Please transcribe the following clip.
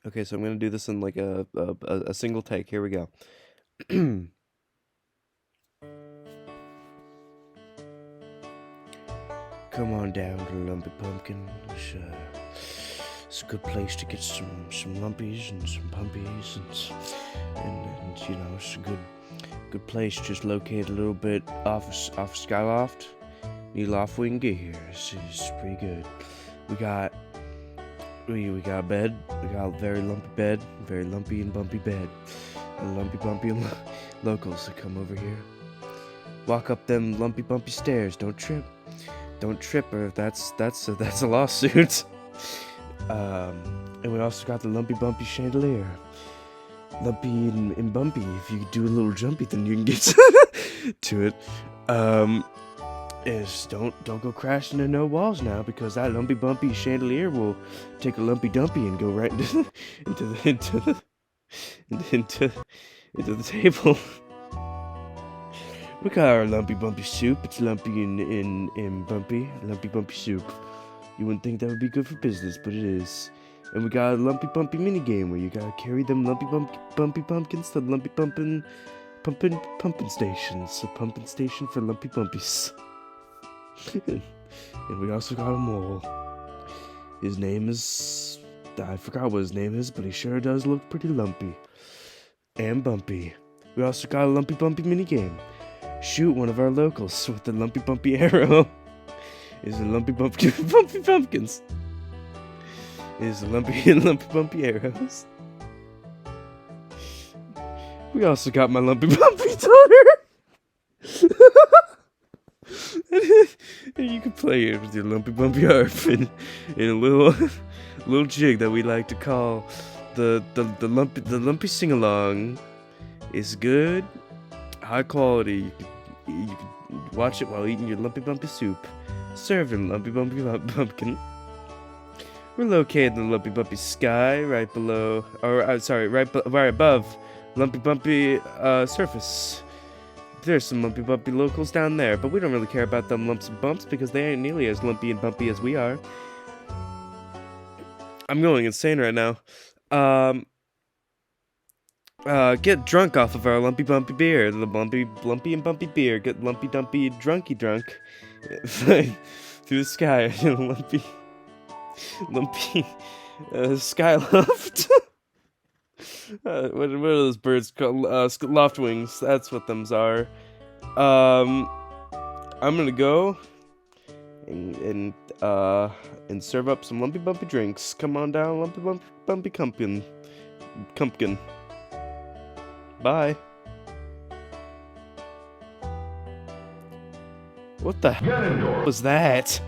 Okay, so I'm gonna do this in like a single take. Here we go. Come on down to Lumpy Pumpkin. It's a good place to get some lumpies and some pumpies and you know, it's a good place just located a little bit off Skyloft. Any loft we can get here. It's pretty good. We got a bed. We got a very lumpy bed, very lumpy and bumpy bed. Lumpy bumpy locals that come over here. Walk up them lumpy bumpy stairs. Don't trip. Don't trip, or that's a lawsuit. And we also got the lumpy bumpy chandelier. Lumpy and bumpy. If you do a little jumpy, then you can get to it. Is don't go crashing into no walls now, because that lumpy bumpy chandelier will take a lumpy dumpy and go right into the table. We got our lumpy bumpy soup. It's lumpy and bumpy. Lumpy bumpy soup. You wouldn't think that would be good for business, but it is. And we got a lumpy bumpy mini game where you gotta carry them lumpy bumpy pumpkins to the lumpy pumping stations. A pumping station for lumpy bumpies. And we also got a mole. His name is... I forgot what his name is, but he sure does look pretty lumpy. And bumpy. We also got a lumpy bumpy mini game. Shoot one of our locals with the lumpy bumpy arrow. Is the lumpy bumpy pumpkins. Is the lumpy and lumpy bumpy arrows. We also got my lumpy bumpy daughter. And you can play it with your lumpy bumpy harp in a little jig that we like to call the lumpy sing along. Is good, high quality. You can watch it while eating your lumpy bumpy soup, served in lumpy bumpy pumpkin. We're located in the lumpy bumpy sky, right below, or right above lumpy bumpy surface. There's some lumpy bumpy locals down there, but we don't really care about them lumps and bumps because they ain't nearly as lumpy and bumpy as we are. I'm going insane right now. Get drunk off of our lumpy bumpy beer. The lumpy and bumpy beer. Get lumpy dumpy drunky drunk. Through the sky. lumpy skyloft. What are those birds called? Loft wings. That's what them's are. I'm gonna go and serve up some lumpy bumpy drinks. Come on down, lumpy bumpy pumpkin. Bye. What the hell was that?